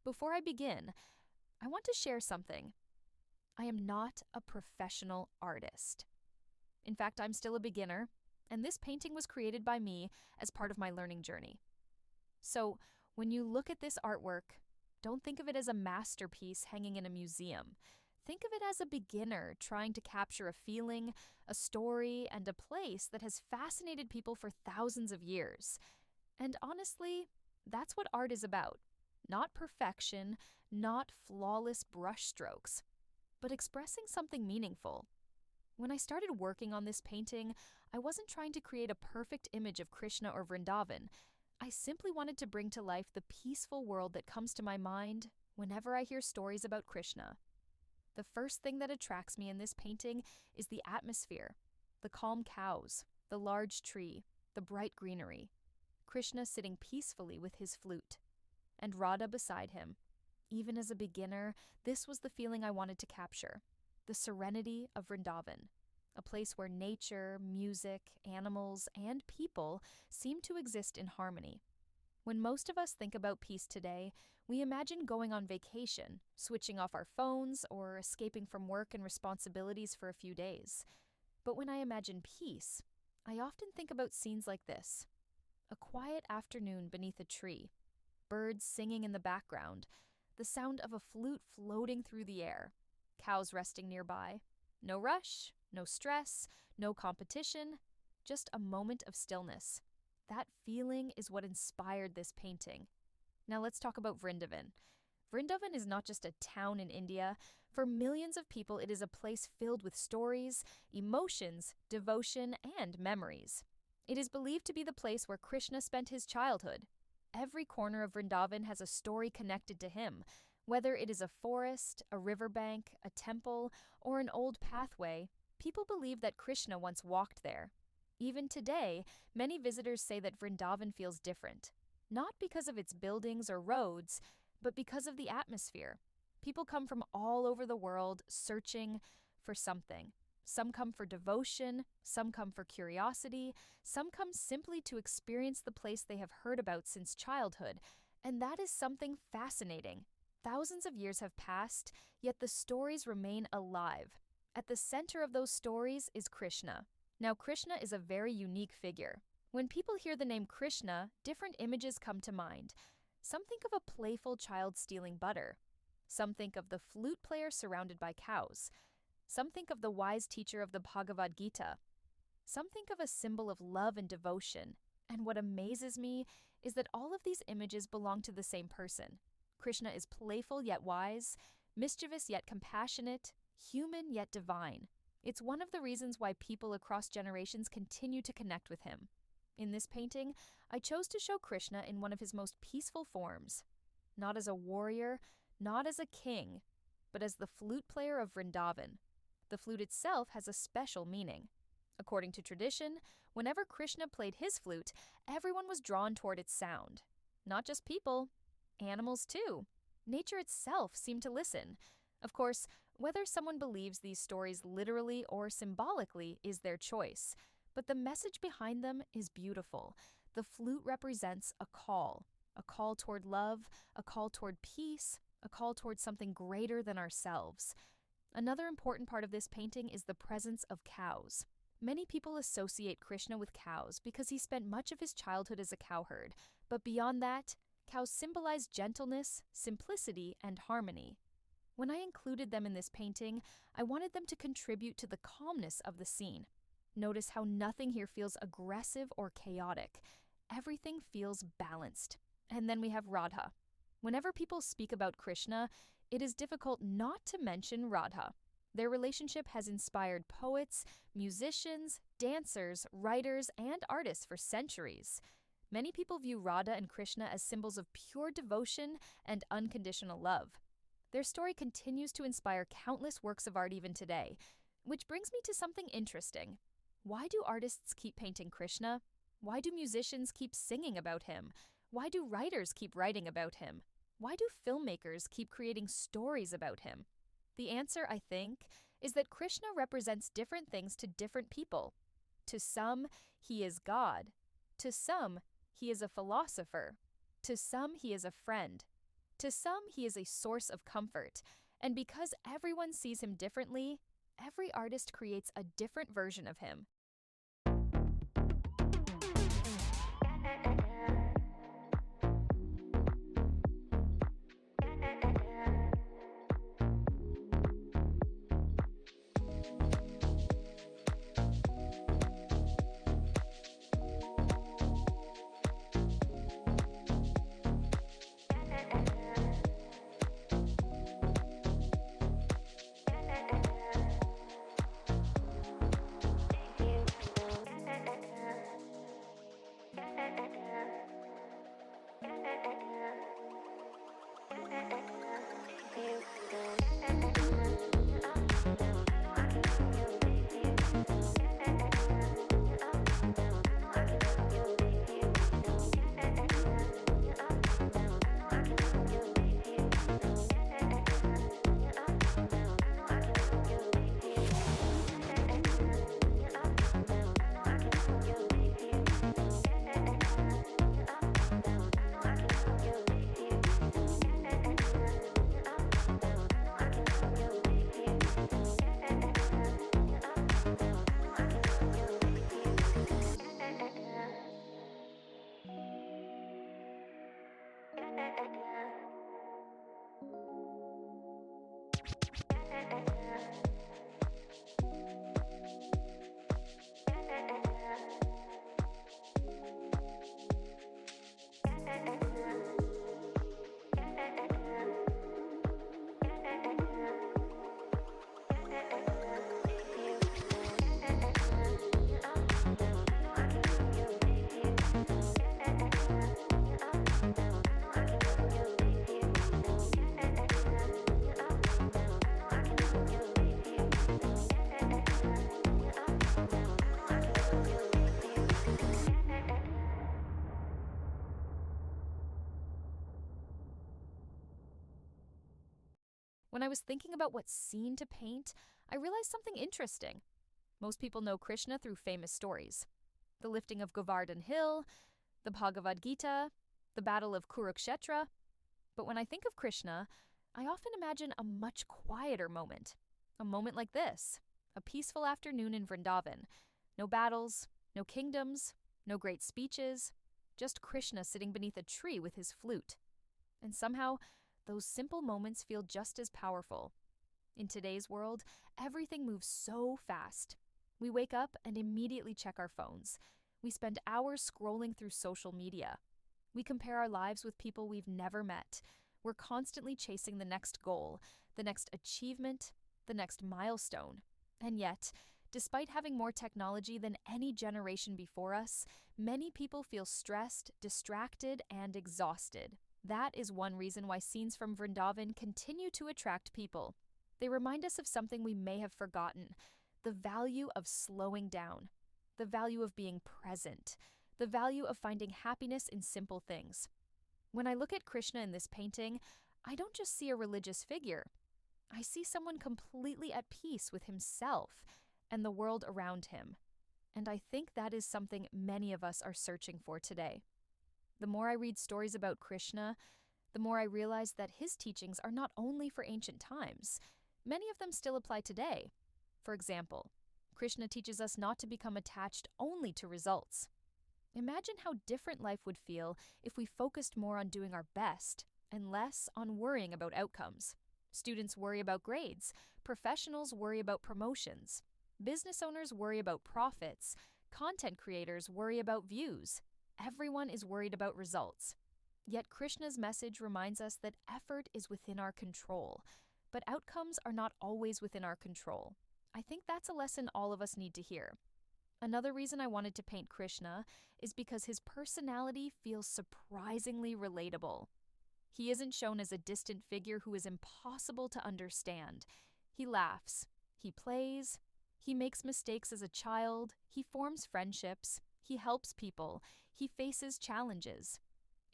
Before I begin, I want to share something. I am not a professional artist. In fact, I'm still a beginner, and this painting was created by me as part of my learning journey. So, when you look at this artwork, don't think of it as a masterpiece hanging in a museum. Think of it as a beginner trying to capture a feeling, a story, and a place that has fascinated people for thousands of years. And honestly, that's what art is about. Not perfection, not flawless brushstrokes, but expressing something meaningful. When I started working on this painting, I wasn't trying to create a perfect image of Krishna or Vrindavan. I simply wanted to bring to life the peaceful world that comes to my mind whenever I hear stories about Krishna. The first thing that attracts me in this painting is the atmosphere, the calm cows, the large tree, the bright greenery, Krishna sitting peacefully with his flute, and Radha beside him. Even as a beginner, this was the feeling I wanted to capture, the serenity of Vrindavan, a place where nature, music, animals, and people seem to exist in harmony. When most of us think about peace today, we imagine going on vacation, switching off our phones, or escaping from work and responsibilities for a few days. But when I imagine peace, I often think about scenes like this. A quiet afternoon beneath a tree, birds singing in the background, the sound of a flute floating through the air, cows resting nearby. No rush, no stress, no competition, just a moment of stillness. That feeling is what inspired this painting. Now let's talk about Vrindavan. Vrindavan is not just a town in India. For millions of people, it is a place filled with stories, emotions, devotion, and memories. It is believed to be the place where Krishna spent his childhood. Every corner of Vrindavan has a story connected to him. Whether it is a forest, a riverbank, a temple, or an old pathway, people believe that Krishna once walked there. Even today, many visitors say that Vrindavan feels different, not because of its buildings or roads, but because of the atmosphere. People come from all over the world searching for something. Some come for devotion, some come for curiosity, some come simply to experience the place they have heard about since childhood, and that is something fascinating. Thousands of years have passed, yet the stories remain alive. At the center of those stories is Krishna. Now, Krishna is a very unique figure. When people hear the name Krishna, different images come to mind. Some think of a playful child stealing butter. Some think of the flute player surrounded by cows. Some think of the wise teacher of the Bhagavad Gita. Some think of a symbol of love and devotion. And what amazes me is that all of these images belong to the same person. Krishna is playful yet wise, mischievous yet compassionate, human yet divine. It's one of the reasons why people across generations continue to connect with him. In this painting, I chose to show Krishna in one of his most peaceful forms. Not as a warrior, not as a king, but as the flute player of Vrindavan. The flute itself has a special meaning. According to tradition, whenever Krishna played his flute, everyone was drawn toward its sound. Not just people, animals too. Nature itself seemed to listen. Of course, whether someone believes these stories literally or symbolically is their choice, but the message behind them is beautiful. The flute represents a call toward love, a call toward peace, a call toward something greater than ourselves. Another important part of this painting is the presence of cows. Many people associate Krishna with cows because he spent much of his childhood as a cowherd, but beyond that, cows symbolize gentleness, simplicity, and harmony. When I included them in this painting, I wanted them to contribute to the calmness of the scene. Notice how nothing here feels aggressive or chaotic. Everything feels balanced. And then we have Radha. Whenever people speak about Krishna, it is difficult not to mention Radha. Their relationship has inspired poets, musicians, dancers, writers, and artists for centuries. Many people view Radha and Krishna as symbols of pure devotion and unconditional love. Their story continues to inspire countless works of art even today, which brings me to something interesting. Why do artists keep painting Krishna? Why do musicians keep singing about him? Why do writers keep writing about him? Why do filmmakers keep creating stories about him? The answer, I think, is that Krishna represents different things to different people. To some, he is God. To some, he is a philosopher. To some, he is a friend. To some, he is a source of comfort, and because everyone sees him differently, every artist creates a different version of him. When I was thinking about what scene to paint, I realized something interesting. Most people know Krishna through famous stories: the lifting of Govardhan Hill, the Bhagavad Gita, the Battle of Kurukshetra. But when I think of Krishna, I often imagine a much quieter moment. A moment like this: a peaceful afternoon in Vrindavan. No battles, no kingdoms, no great speeches, just Krishna sitting beneath a tree with his flute. And somehow, those simple moments feel just as powerful. In today's world, everything moves so fast. We wake up and immediately check our phones. We spend hours scrolling through social media. We compare our lives with people we've never met. We're constantly chasing the next goal, the next achievement, the next milestone. And yet, despite having more technology than any generation before us, many people feel stressed, distracted, and exhausted. That is one reason why scenes from Vrindavan continue to attract people. They remind us of something we may have forgotten: the value of slowing down, the value of being present, the value of finding happiness in simple things. When I look at Krishna in this painting, I don't just see a religious figure. I see someone completely at peace with himself and the world around him. And I think that is something many of us are searching for today. The more I read stories about Krishna, the more I realize that his teachings are not only for ancient times. Many of them still apply today. For example, Krishna teaches us not to become attached only to results. Imagine how different life would feel if we focused more on doing our best and less on worrying about outcomes. Students worry about grades, professionals worry about promotions, business owners worry about profits, content creators worry about views. Everyone is worried about results. Yet Krishna's message reminds us that effort is within our control, but outcomes are not always within our control. I think that's a lesson all of us need to hear. Another reason I wanted to paint Krishna is because his personality feels surprisingly relatable. He isn't shown as a distant figure who is impossible to understand. He laughs, he plays, he makes mistakes as a child, he forms friendships, he helps people, he faces challenges.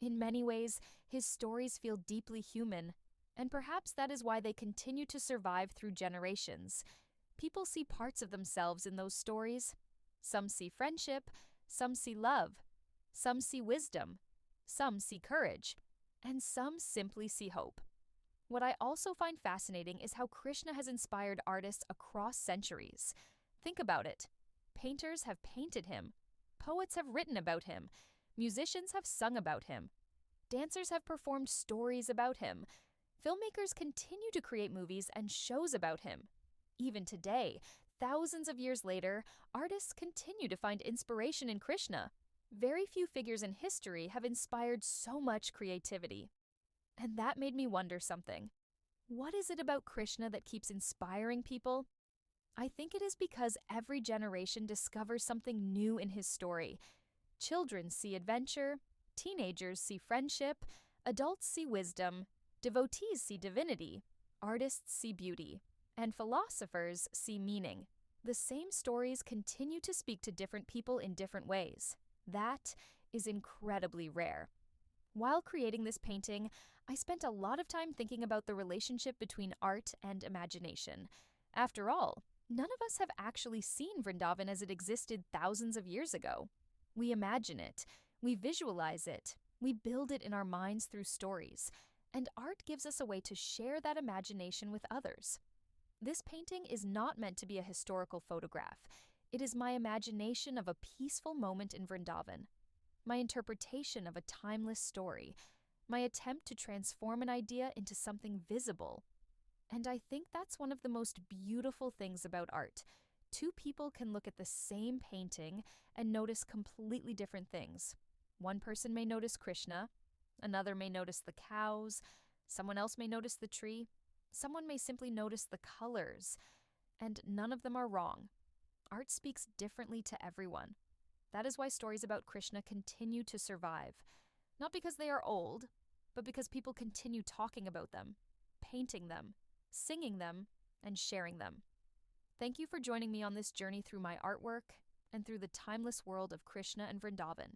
In many ways, his stories feel deeply human, and perhaps that is why they continue to survive through generations. People see parts of themselves in those stories. Some see friendship, some see love, some see wisdom, some see courage. and some simply see hope. What I also find fascinating is how Krishna has inspired artists across centuries. Think about it. Painters have painted him, poets have written about him, musicians have sung about him, dancers have performed stories about him, filmmakers continue to create movies and shows about him. Even today, thousands of years later, artists continue to find inspiration in Krishna. Very few figures in history have inspired so much creativity. And that made me wonder something. What is it about Krishna that keeps inspiring people? I think it is because every generation discovers something new in his story. Children see adventure, teenagers see friendship, adults see wisdom, devotees see divinity, artists see beauty, and philosophers see meaning. The same stories continue to speak to different people in different ways. That is incredibly rare. While creating this painting, I spent a lot of time thinking about the relationship between art and imagination. After all, none of us have actually seen Vrindavan as it existed thousands of years ago. We imagine it, we visualize it, we build it in our minds through stories, and art gives us a way to share that imagination with others. This painting is not meant to be a historical photograph. It is my imagination of a peaceful moment in Vrindavan, my interpretation of a timeless story, my attempt to transform an idea into something visible. And I think that's one of the most beautiful things about art. Two people can look at the same painting and notice completely different things. One person may notice Krishna, another may notice the cows, someone else may notice the tree, someone may simply notice the colors, and none of them are wrong. Art speaks differently to everyone. That is why stories about Krishna continue to survive. Not because they are old, but because people continue talking about them, painting them, singing them, and sharing them. Thank you for joining me on this journey through my artwork and through the timeless world of Krishna and Vrindavan.